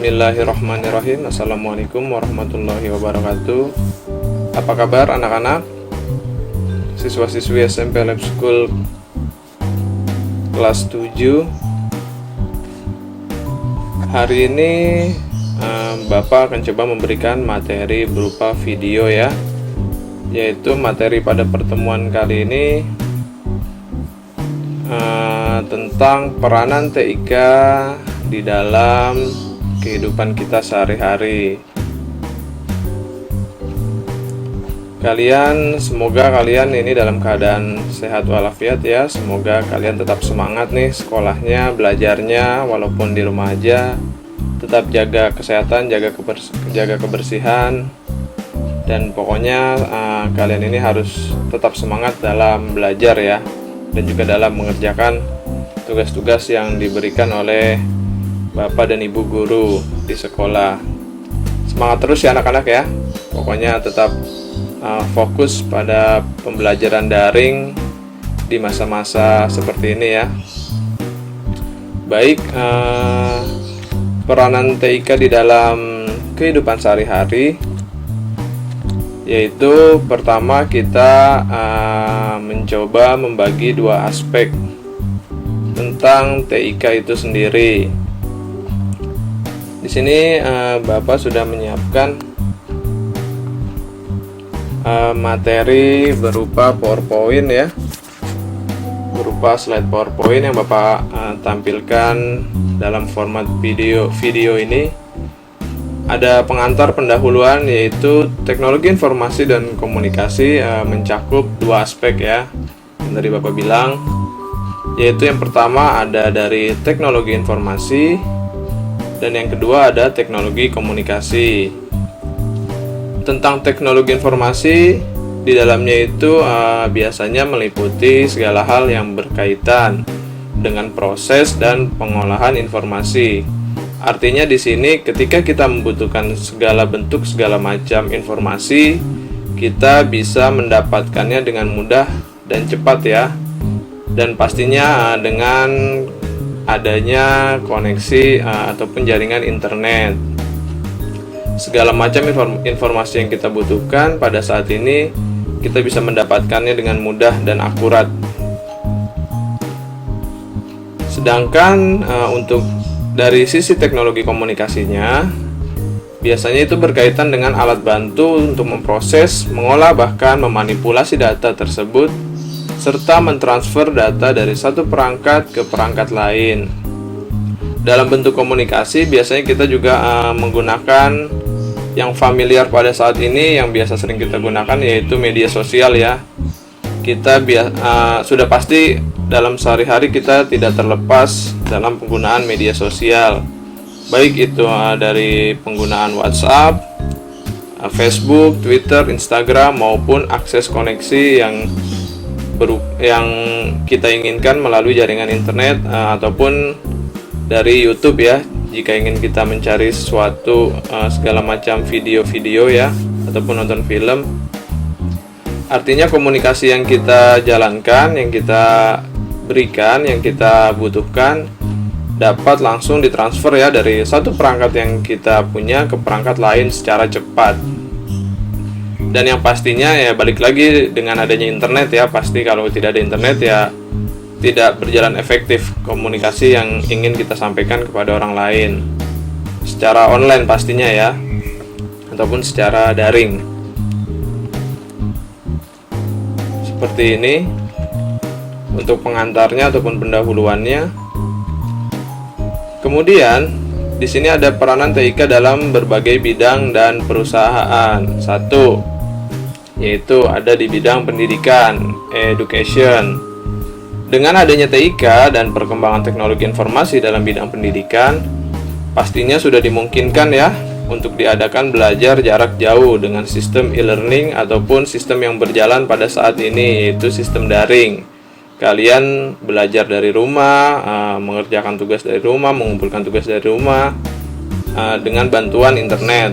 Bismillahirrahmanirrahim. Assalamualaikum warahmatullahi wabarakatuh. Apa kabar anak-anak? Siswa-siswi SMP Lab School kelas 7. Hari ini Bapak akan coba memberikan materi berupa video ya, yaitu materi pada pertemuan kali ini tentang peranan TIK di dalam kehidupan kita sehari-hari. Semoga kalian ini dalam keadaan sehat walafiat ya. Semoga kalian tetap semangat nih sekolahnya, belajarnya, walaupun di rumah aja. Tetap jaga kesehatan, jaga kebersihan, dan pokoknya kalian ini harus tetap semangat dalam belajar ya, dan juga dalam mengerjakan tugas-tugas yang diberikan oleh Bapak dan Ibu guru di sekolah. Semangat terus ya anak-anak ya. Pokoknya tetap fokus pada pembelajaran daring di masa-masa seperti ini ya. Baik, peranan TIK di dalam kehidupan sehari-hari, yaitu pertama kita mencoba membagi dua aspek tentang TIK itu sendiri. Di sini Bapak sudah menyiapkan materi berupa PowerPoint ya, berupa slide PowerPoint yang Bapak tampilkan dalam format video ini. Ada pengantar pendahuluan, yaitu teknologi informasi dan komunikasi, mencakup dua aspek ya yang tadi Bapak bilang, yaitu yang pertama ada dari teknologi informasi, dan yang kedua ada teknologi komunikasi. Tentang teknologi informasi, di dalamnya itu biasanya meliputi segala hal yang berkaitan dengan proses dan pengolahan informasi. Artinya di sini ketika kita membutuhkan segala bentuk, segala macam informasi, kita bisa mendapatkannya dengan mudah dan cepat ya. Dan pastinya dengan adanya koneksi ataupun jaringan internet. Segala macam informasi yang kita butuhkan pada saat ini kita bisa mendapatkannya dengan mudah dan akurat. Sedangkan untuk dari sisi teknologi komunikasinya, biasanya itu berkaitan dengan alat bantu untuk memproses, mengolah, bahkan memanipulasi data tersebut, serta mentransfer data dari satu perangkat ke perangkat lain. Dalam bentuk komunikasi, biasanya kita juga menggunakan yang familiar pada saat ini, yang biasa sering kita gunakan, yaitu media sosial ya. Kita sudah pasti dalam sehari-hari kita tidak terlepas dalam penggunaan media sosial, baik itu dari penggunaan WhatsApp, Facebook, Twitter, Instagram, maupun akses koneksi yang kita inginkan melalui jaringan internet ataupun dari YouTube ya, jika ingin kita mencari sesuatu, segala macam video-video ya, ataupun nonton film. Artinya komunikasi yang kita jalankan, yang kita berikan, yang kita butuhkan dapat langsung ditransfer ya dari satu perangkat yang kita punya ke perangkat lain secara cepat. Dan yang pastinya ya balik lagi dengan adanya internet ya, pasti kalau tidak ada internet ya tidak berjalan efektif komunikasi yang ingin kita sampaikan kepada orang lain secara online pastinya ya, ataupun secara daring. Seperti ini untuk pengantarnya ataupun pendahuluannya. Kemudian di sini ada peranan TIK dalam berbagai bidang dan perusahaan. Satu, yaitu ada di bidang pendidikan, education. Dengan adanya TIK dan perkembangan teknologi informasi dalam bidang pendidikan, pastinya sudah dimungkinkan ya untuk diadakan belajar jarak jauh dengan sistem e-learning ataupun sistem yang berjalan pada saat ini, yaitu sistem daring. Kalian belajar dari rumah, mengerjakan tugas dari rumah, mengumpulkan tugas dari rumah dengan bantuan internet.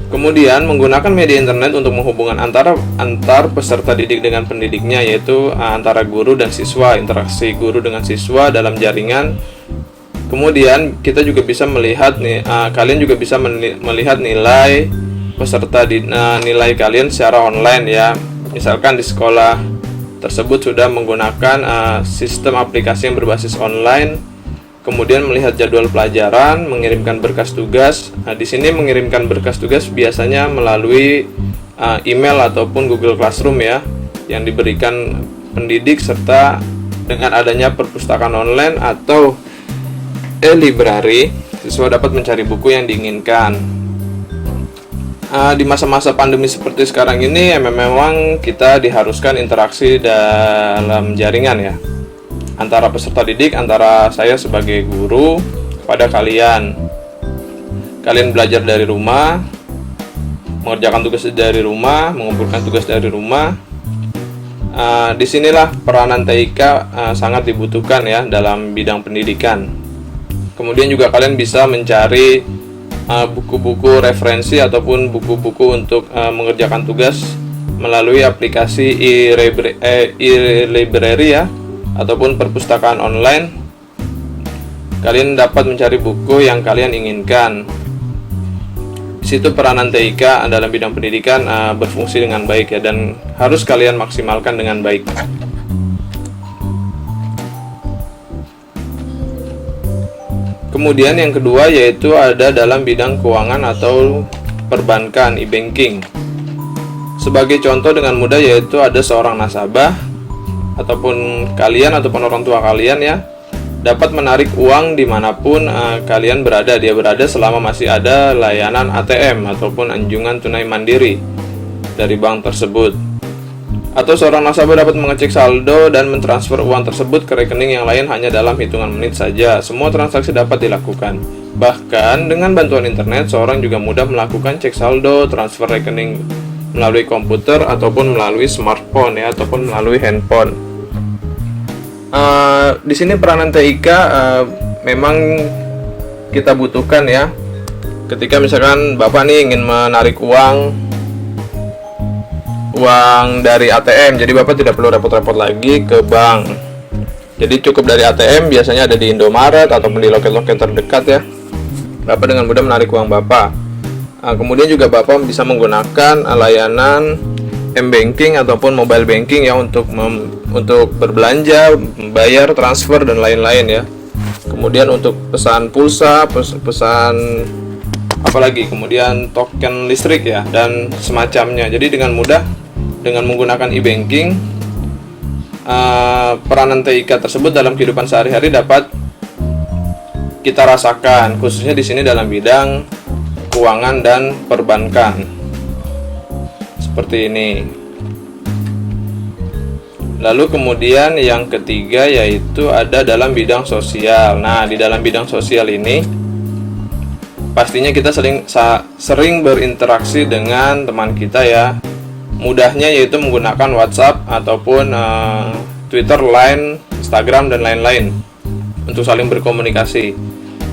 Kemudian menggunakan media internet untuk menghubungkan antar peserta didik dengan pendidiknya, yaitu antara guru dan siswa, interaksi guru dengan siswa dalam jaringan Kemudian kita juga bisa melihat nih, kalian juga bisa melihat nilai peserta nilai kalian secara online ya. Misalkan di sekolah tersebut sudah menggunakan sistem aplikasi yang berbasis online, kemudian melihat jadwal pelajaran, mengirimkan berkas tugas. Nah, di sini mengirimkan berkas tugas biasanya melalui email ataupun Google Classroom ya, yang diberikan pendidik, serta dengan adanya perpustakaan online atau e-library, siswa dapat mencari buku yang diinginkan. Di masa-masa pandemi seperti sekarang ini memang kita diharuskan interaksi dalam jaringan ya, antara peserta didik, antara saya sebagai guru pada kalian. Kalian belajar dari rumah, mengerjakan tugas dari rumah, mengumpulkan tugas dari rumah. Disinilah peranan TIK sangat dibutuhkan ya dalam bidang pendidikan. Kemudian juga kalian bisa mencari buku-buku referensi ataupun buku-buku untuk mengerjakan tugas melalui aplikasi e-library ya, ataupun perpustakaan online. Kalian dapat mencari buku yang kalian inginkan. Di situ peranan TIK dalam bidang pendidikan berfungsi dengan baik ya, dan harus kalian maksimalkan dengan baik. Kemudian yang kedua yaitu ada dalam bidang keuangan atau perbankan, e-banking. Sebagai contoh dengan mudah yaitu ada seorang nasabah ataupun kalian ataupun orang tua kalian ya, dapat menarik uang dimanapun kalian berada. Dia berada selama masih ada layanan ATM ataupun anjungan tunai mandiri dari bank tersebut. Atau seorang nasabah dapat mengecek saldo dan mentransfer uang tersebut ke rekening yang lain hanya dalam hitungan menit saja. Semua transaksi dapat dilakukan. Bahkan dengan bantuan internet, seorang juga mudah melakukan cek saldo, transfer rekening melalui komputer ataupun melalui smartphone ya, ataupun melalui handphone. Di sini peranan TIK memang kita butuhkan ya. Ketika misalkan Bapak nih ingin menarik uang dari ATM, jadi Bapak tidak perlu repot-repot lagi ke bank. Jadi cukup dari ATM, biasanya ada di Indomaret ataupun di loket-loket terdekat ya. Bapak dengan mudah menarik uang Bapak. Kemudian juga Bapak bisa menggunakan layanan m-banking ataupun mobile banking ya, untuk berbelanja, bayar, transfer dan lain-lain ya. Kemudian untuk pesan pulsa, pesan apalagi, kemudian token listrik ya, dan semacamnya. Jadi dengan mudah dengan menggunakan e-banking, peranan TIK tersebut dalam kehidupan sehari-hari dapat kita rasakan, khususnya di sini dalam bidang keuangan dan perbankan. Seperti ini. Lalu kemudian yang ketiga yaitu ada dalam bidang sosial. Nah, di dalam bidang sosial ini pastinya kita sering berinteraksi dengan teman kita ya. Mudahnya yaitu menggunakan WhatsApp ataupun Twitter, Line, Instagram dan lain-lain untuk saling berkomunikasi.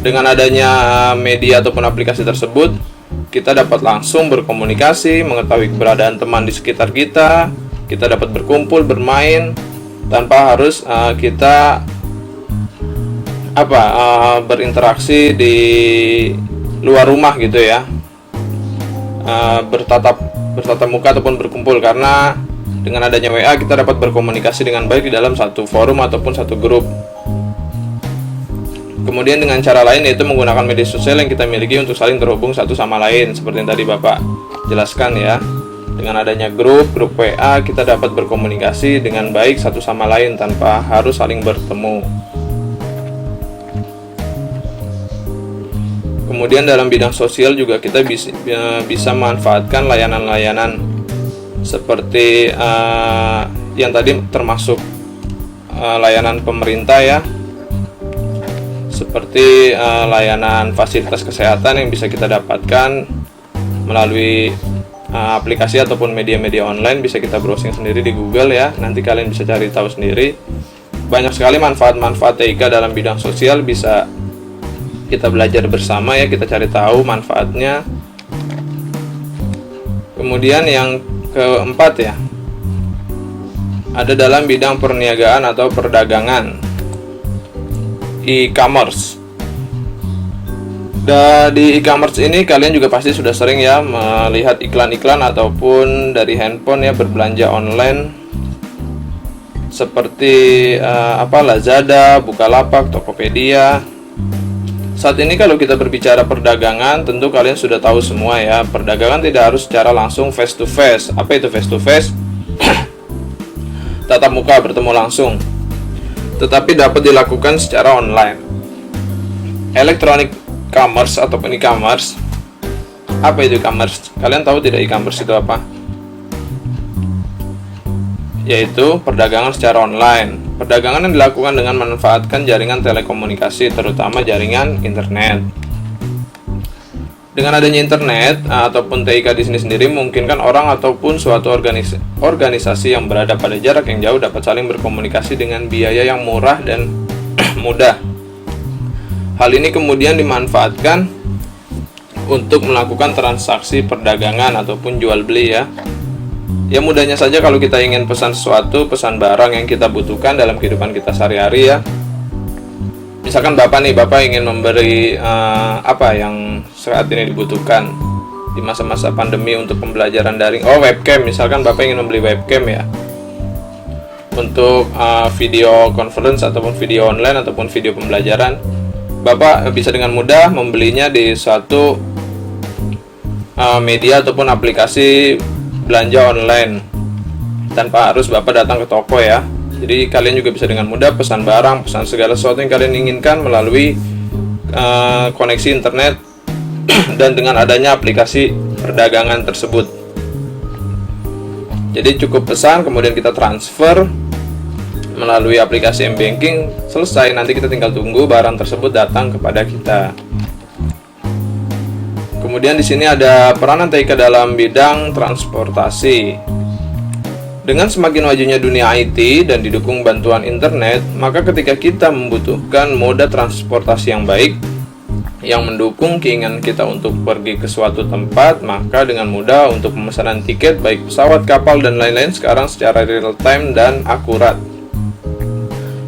Dengan adanya media ataupun aplikasi tersebut, kita dapat langsung berkomunikasi, mengetahui keberadaan teman di sekitar kita. Kita dapat berkumpul, bermain tanpa harus kita berinteraksi di luar rumah gitu ya, bertatap muka ataupun berkumpul, karena dengan adanya WA kita dapat berkomunikasi dengan baik di dalam satu forum ataupun satu grup. Kemudian dengan cara lain yaitu menggunakan media sosial yang kita miliki untuk saling terhubung satu sama lain, seperti yang tadi Bapak jelaskan ya. Dengan adanya grup WA kita dapat berkomunikasi dengan baik satu sama lain tanpa harus saling bertemu. Kemudian dalam bidang sosial juga kita bisa memanfaatkan layanan-layanan seperti yang tadi termasuk layanan pemerintah ya, seperti layanan fasilitas kesehatan yang bisa kita dapatkan melalui aplikasi ataupun media-media online. Bisa kita browsing sendiri di Google ya, nanti kalian bisa cari tahu sendiri. Banyak sekali manfaat-manfaat TIK dalam bidang sosial, bisa kita belajar bersama ya, kita cari tahu manfaatnya. Kemudian yang keempat ya, ada dalam bidang perniagaan atau perdagangan, e-commerce. Di e-commerce ini kalian juga pasti sudah sering ya melihat iklan-iklan ataupun dari handphone ya berbelanja online seperti Lazada, Bukalapak, Tokopedia. Saat ini kalau kita berbicara perdagangan, tentu kalian sudah tahu semua ya, perdagangan tidak harus secara langsung face to face. Apa itu face to face? Tatap muka, bertemu langsung. Tetapi dapat dilakukan secara online. Electronic commerce ataupun e-commerce. Apa itu e-commerce? Kalian tahu tidak e-commerce itu apa? Yaitu perdagangan secara online. Perdagangan yang dilakukan dengan memanfaatkan jaringan telekomunikasi, terutama jaringan internet. Dengan adanya internet ataupun TIK di sini sendiri, memungkinkan orang ataupun suatu organisasi yang berada pada jarak yang jauh dapat saling berkomunikasi dengan biaya yang murah dan mudah. Hal ini kemudian dimanfaatkan untuk melakukan transaksi perdagangan ataupun jual beli ya. Ya mudahnya saja kalau kita ingin pesan sesuatu, pesan barang yang kita butuhkan dalam kehidupan kita sehari-hari ya. Misalkan Bapak ingin memberi apa yang saat ini dibutuhkan di masa-masa pandemi untuk pembelajaran daring. Webcam, misalkan Bapak ingin membeli webcam ya. Untuk video conference ataupun video online ataupun video pembelajaran. Bapak bisa dengan mudah membelinya di suatu media ataupun aplikasi belanja online tanpa harus Bapak datang ke toko ya. Jadi kalian juga bisa dengan mudah pesan barang, pesan segala sesuatu yang kalian inginkan melalui koneksi internet dan dengan adanya aplikasi perdagangan tersebut. Jadi cukup pesan, kemudian kita transfer melalui aplikasi m-banking, selesai, nanti kita tinggal tunggu barang tersebut datang kepada kita. Kemudian di sini ada peranan TIK dalam bidang transportasi. Dengan semakin majunya dunia IT dan didukung bantuan internet, maka ketika kita membutuhkan moda transportasi yang baik yang mendukung keinginan kita untuk pergi ke suatu tempat, maka dengan mudah untuk pemesanan tiket baik pesawat, kapal dan lain-lain sekarang secara real time dan akurat.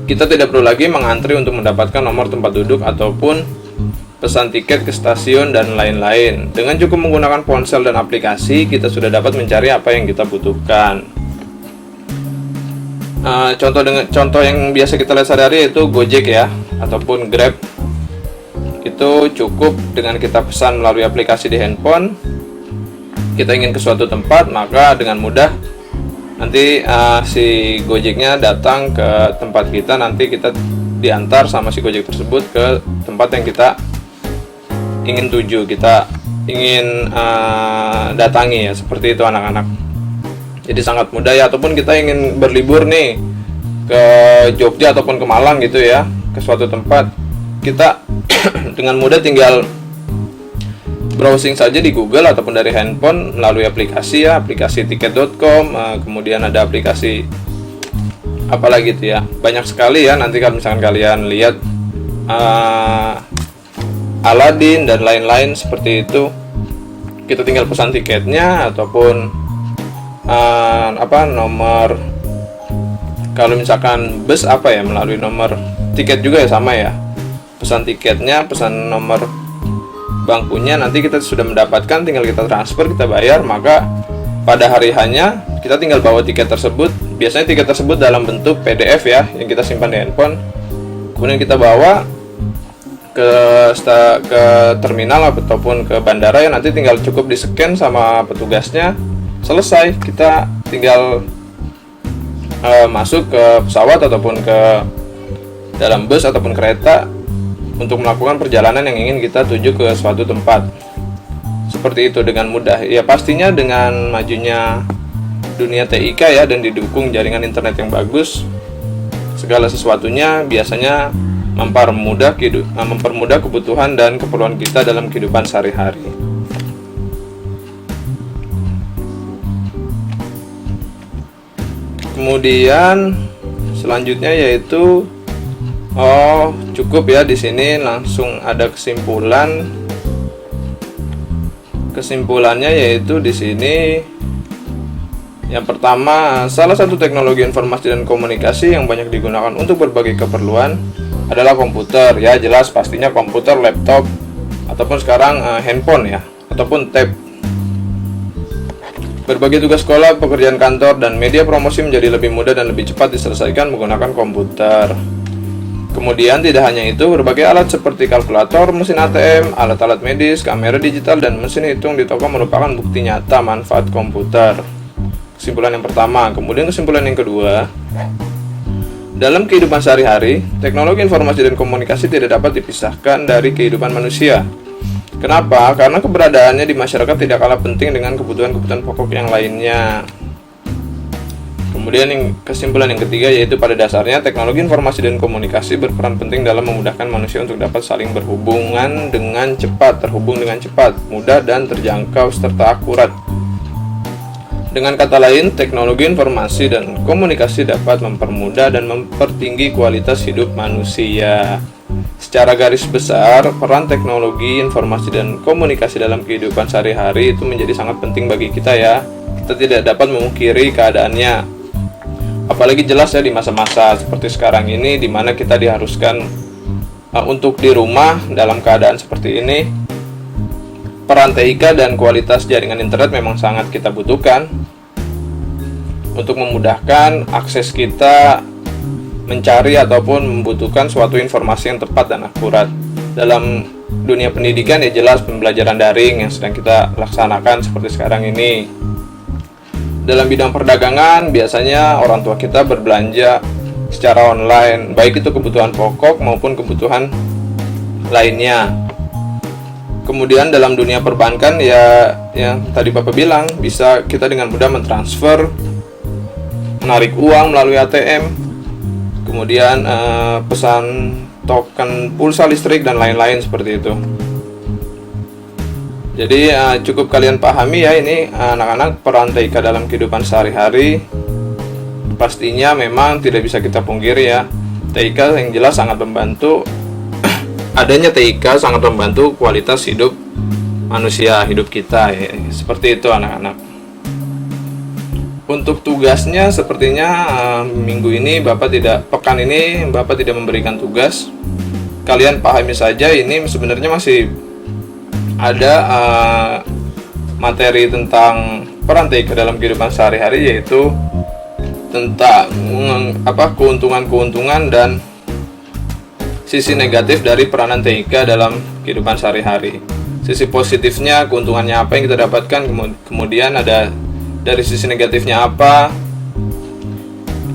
Kita tidak perlu lagi mengantri untuk mendapatkan nomor tempat duduk ataupun pesan tiket ke stasiun dan lain-lain. Dengan cukup menggunakan ponsel dan aplikasi, kita sudah dapat mencari apa yang kita butuhkan. Contoh yang biasa kita lihat sehari-hari itu Gojek ya, ataupun Grab. Itu cukup dengan kita pesan melalui aplikasi di handphone. Kita ingin ke suatu tempat, maka dengan mudah nanti si Gojeknya datang ke tempat kita, nanti kita diantar sama si Gojek tersebut ke tempat yang kita ingin tuju, kita ingin datangi ya, seperti itu anak-anak. Jadi sangat mudah ya, ataupun kita ingin berlibur nih ke Jogja ataupun ke Malang gitu ya, ke suatu tempat, kita dengan mudah tinggal browsing saja di Google ataupun dari handphone melalui aplikasi ya, aplikasi tiket.com, kemudian ada aplikasi apalagi itu ya, banyak sekali ya. Nanti kalau misalkan kalian lihat Aladin dan lain-lain seperti itu, kita tinggal pesan tiketnya ataupun nomor, kalau misalkan bus melalui nomor tiket juga ya, sama ya, pesan tiketnya, pesan nomor bangkunya, nanti kita sudah mendapatkan, tinggal kita transfer, kita bayar, maka pada hari hanya kita tinggal bawa tiket tersebut. Biasanya tiket tersebut dalam bentuk PDF ya, yang kita simpan di handphone. Kemudian kita bawa ke terminal ataupun ke bandara ya, nanti tinggal cukup di-scan sama petugasnya, selesai. Kita tinggal masuk ke pesawat ataupun ke dalam bus ataupun kereta untuk melakukan perjalanan yang ingin kita tuju ke suatu tempat. Seperti itu dengan mudah. Ya pastinya dengan majunya dunia TIK ya dan didukung jaringan internet yang bagus, segala sesuatunya biasanya mempermudah kebutuhan dan keperluan kita dalam kehidupan sehari-hari. Kemudian selanjutnya yaitu cukup ya, di sini langsung ada kesimpulannya yaitu di sini yang pertama, salah satu teknologi informasi dan komunikasi yang banyak digunakan untuk berbagai keperluan adalah komputer ya, jelas pastinya komputer, laptop, ataupun sekarang handphone ya, ataupun tab. Berbagai tugas sekolah, pekerjaan kantor, dan media promosi menjadi lebih mudah dan lebih cepat diselesaikan menggunakan komputer. Kemudian tidak hanya itu, berbagai alat seperti kalkulator, mesin ATM, alat-alat medis, kamera digital, dan mesin hitung di toko merupakan bukti nyata manfaat komputer. Kesimpulan yang pertama. Kemudian kesimpulan yang kedua, dalam kehidupan sehari-hari, teknologi informasi dan komunikasi tidak dapat dipisahkan dari kehidupan manusia. Kenapa? Karena keberadaannya di masyarakat tidak kalah penting dengan kebutuhan-kebutuhan pokok yang lainnya. Kemudian kesimpulan yang ketiga, yaitu pada dasarnya teknologi informasi dan komunikasi berperan penting dalam memudahkan manusia untuk dapat saling terhubung dengan cepat, mudah, dan terjangkau serta akurat. Dengan kata lain, teknologi informasi dan komunikasi dapat mempermudah dan mempertinggi kualitas hidup manusia. Secara garis besar, peran teknologi informasi dan komunikasi dalam kehidupan sehari-hari itu menjadi sangat penting bagi kita ya. Kita tidak dapat memungkiri keadaannya. Apalagi jelas ya di masa-masa seperti sekarang ini, di mana kita diharuskan untuk di rumah dalam keadaan seperti ini. Peran TIK dan kualitas jaringan internet memang sangat kita butuhkan untuk memudahkan akses kita mencari ataupun membutuhkan suatu informasi yang tepat dan akurat. Dalam dunia pendidikan ya jelas pembelajaran daring yang sedang kita laksanakan seperti sekarang ini. Dalam bidang perdagangan biasanya orang tua kita berbelanja secara online, baik itu kebutuhan pokok maupun kebutuhan lainnya. Kemudian dalam dunia perbankan ya yang tadi Bapak bilang, bisa kita dengan mudah mentransfer, menarik uang melalui ATM, kemudian pesan token pulsa listrik dan lain-lain seperti itu. Jadi cukup kalian pahami ya ini anak-anak, peran TIK dalam kehidupan sehari-hari pastinya memang tidak bisa kita pungkiri ya. TIK yang jelas sangat membantu adanya TIK sangat membantu kualitas hidup manusia, hidup kita ya. Seperti itu anak-anak. Untuk tugasnya sepertinya pekan ini Bapak tidak memberikan tugas. Kalian pahami saja ini sebenarnya masih ada materi tentang peran TIK dalam kehidupan sehari-hari, yaitu tentang keuntungan-keuntungan dan sisi negatif dari peranan TIK dalam kehidupan sehari-hari. Sisi positifnya, keuntungannya apa yang kita dapatkan, kemudian ada dari sisi negatifnya apa,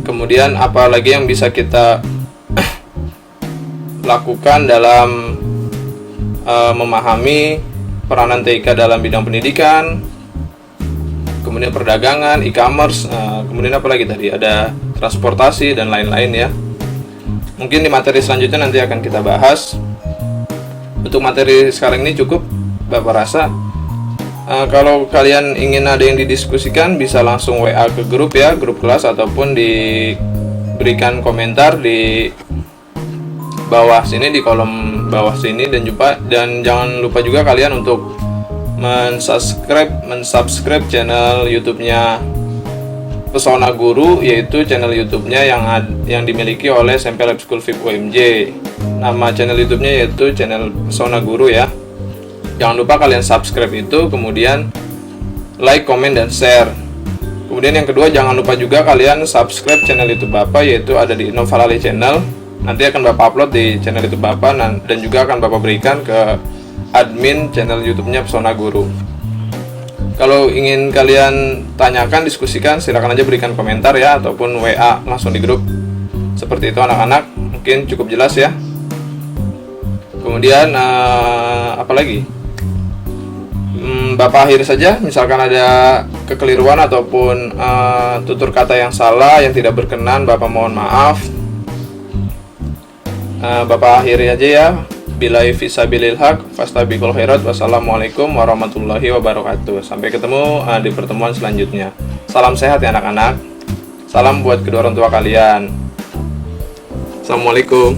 kemudian apa lagi yang bisa kita lakukan dalam memahami peranan TIK dalam bidang pendidikan, kemudian perdagangan, e-commerce, kemudian apa lagi tadi, ada transportasi dan lain-lain ya. Mungkin di materi selanjutnya nanti akan kita bahas. Untuk materi sekarang ini cukup Bapak rasa. Kalau kalian ingin ada yang didiskusikan, bisa langsung WA ke grup ya, grup kelas, ataupun diberikan komentar di bawah sini, di kolom bawah sini, dan jangan lupa juga kalian untuk mensubscribe channel YouTube-nya Pesona Guru, yaitu channel YouTube-nya yang dimiliki oleh SMP Lab School VIP UMJ. Nama channel YouTube-nya yaitu channel Pesona Guru ya. Jangan lupa kalian subscribe itu, kemudian like, komen, dan share. Kemudian yang kedua, jangan lupa juga kalian subscribe channel YouTube Bapak, yaitu ada di Novalali Channel. Nanti akan Bapak upload di channel YouTube Bapak, dan juga akan Bapak berikan ke admin channel YouTube-nya Pesona Guru. Kalau ingin kalian tanyakan, diskusikan, silakan aja berikan komentar ya, ataupun WA langsung di grup. Seperti itu anak-anak, mungkin cukup jelas ya. Kemudian apa lagi? Bapak akhiri saja, misalkan ada kekeliruan ataupun tutur kata yang salah, yang tidak berkenan, Bapak mohon maaf. Bapak akhiri aja ya. Billahi fisabilil haq, fastabiqul khairat. Wassalamualaikum warahmatullahi wabarakatuh. Sampai ketemu di pertemuan selanjutnya. Salam sehat ya anak-anak. Salam buat kedua orang tua kalian. Assalamualaikum.